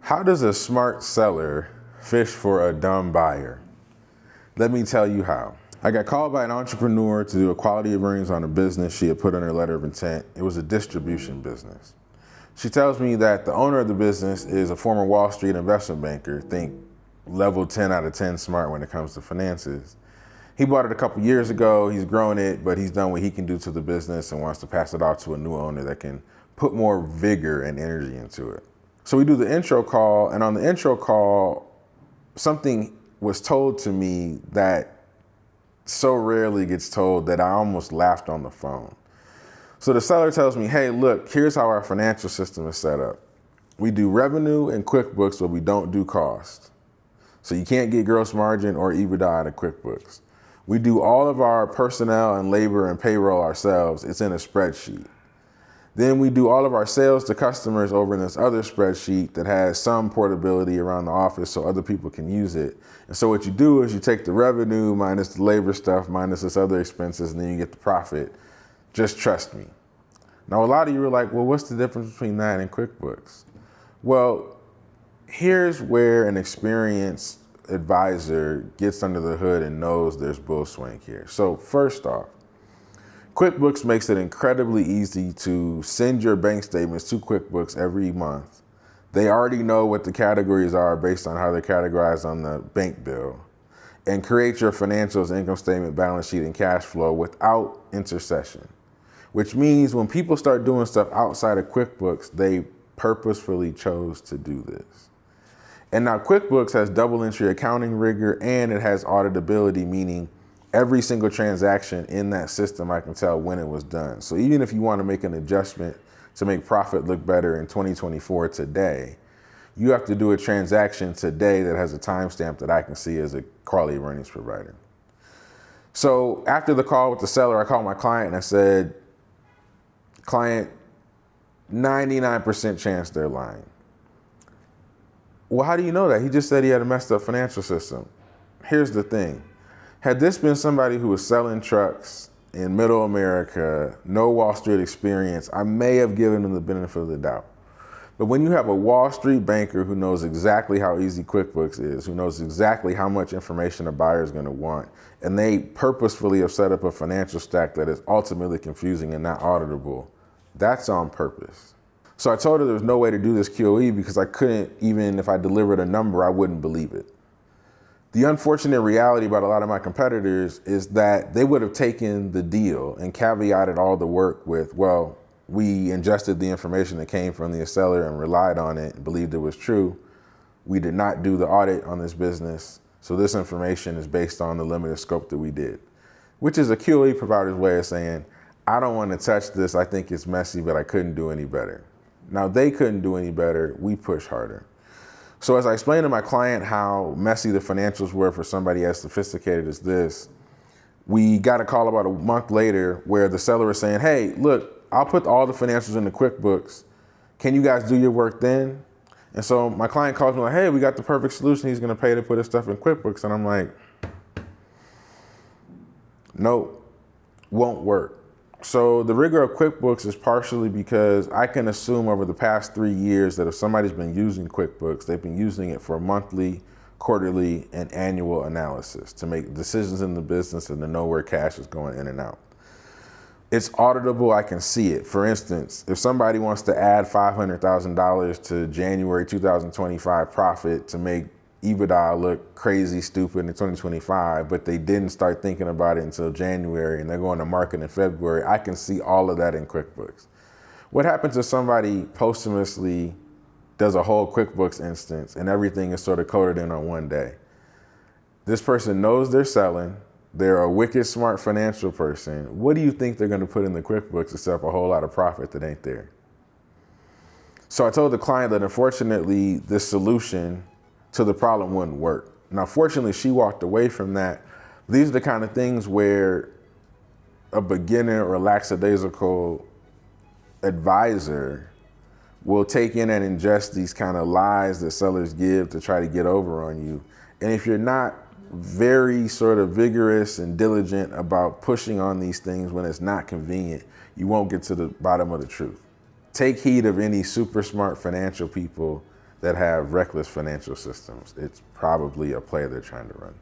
How does a smart seller fish for a dumb buyer? Let me tell you how. I got called by an entrepreneur to do a quality of earnings on a business she had put on her letter of intent. It was a distribution business. She tells me that the owner of the business is a former Wall Street investment banker, think level 10 out of 10 smart when it comes to finances. He bought it a couple years ago, he's grown it, but he's done what he can do to the business and wants to pass it off to a new owner that can put more vigor and energy into it. So we do the intro call, and on the intro call, something was told to me that so rarely gets told that I almost laughed on the phone. So the seller tells me, hey, look, here's how our financial system is set up. We do revenue in QuickBooks, but we don't do cost. So you can't get gross margin or EBITDA out of QuickBooks. We do all of our personnel and labor and payroll ourselves. It's in a spreadsheet. Then we do all of our sales to customers over in this other spreadsheet that has some portability around the office so other people can use it. And so what you do is you take the revenue minus the labor stuff minus this other expenses, and then you get the profit. Just trust me. Now, a lot of you are like, well, what's the difference between that and QuickBooks? Well, here's where an experienced advisor gets under the hood and knows there's bull swank here. So first off, QuickBooks makes it incredibly easy to send your bank statements to QuickBooks every month. They already know what the categories are based on how they're categorized on the bank bill, and create your financials, income statement, balance sheet, and cash flow without intercession, which means when people start doing stuff outside of QuickBooks, they purposefully chose to do this. And now QuickBooks has double entry accounting rigor, and it has auditability, meaning every single transaction in that system, I can tell when it was done. So even if you want to make an adjustment to make profit look better in 2024 today, you have to do a transaction today that has a timestamp that I can see as a quality of earnings provider. So after the call with the seller, I called my client and I said, client, 99% chance they're lying. Well, how do you know that? He just said he had a messed up financial system. Here's the thing. Had this been somebody who was selling trucks in middle America, no Wall Street experience, I may have given them the benefit of the doubt. But when you have a Wall Street banker who knows exactly how easy QuickBooks is, who knows exactly how much information a buyer is going to want, and they purposefully have set up a financial stack that is ultimately confusing and not auditable, that's on purpose. So I told her there was no way to do this QOE because I couldn't, even if I delivered a number, I wouldn't believe it. The unfortunate reality about a lot of my competitors is that they would have taken the deal and caveated all the work with, well, we ingested the information that came from the seller and relied on it and believed it was true. We did not do the audit on this business, so this information is based on the limited scope that we did, which is a QOE provider's way of saying, I don't want to touch this, I think it's messy, but I couldn't do any better. Now, they couldn't do any better, we push harder. So as I explained to my client how messy the financials were for somebody as sophisticated as this, we got a call about a month later where the seller was saying, hey, look, I'll put all the financials into QuickBooks. Can you guys do your work then? And so my client calls me like, hey, we got the perfect solution. He's going to pay to put his stuff in QuickBooks. And I'm like, nope, won't work. So the rigor of QuickBooks is partially because I can assume over the past 3 years that if somebody's been using QuickBooks, they've been using it for monthly, quarterly, and annual analysis to make decisions in the business and to know where cash is going in and out. It's auditable, I can see it. For instance, if somebody wants to add $500,000 to January 2025 profit to make EBITDA look crazy stupid in 2025, but they didn't start thinking about it until January and they're going to market in February, I can see all of that in QuickBooks. What happens if somebody posthumously does a whole QuickBooks instance and everything is sort of coded in on one day? This person knows they're selling, they're a wicked smart financial person. What do you think they're going to put in the QuickBooks except a whole lot of profit that ain't there? So I told the client that unfortunately this solution to the problem wouldn't work. Now, fortunately, she walked away from that. These are the kind of things where a beginner or lackadaisical advisor will take in and ingest these kind of lies that sellers give to try to get over on you. And if you're not very sort of vigorous and diligent about pushing on these things when it's not convenient, you won't get to the bottom of the truth. Take heed of any super smart financial people that have reckless financial systems. It's probably a play they're trying to run.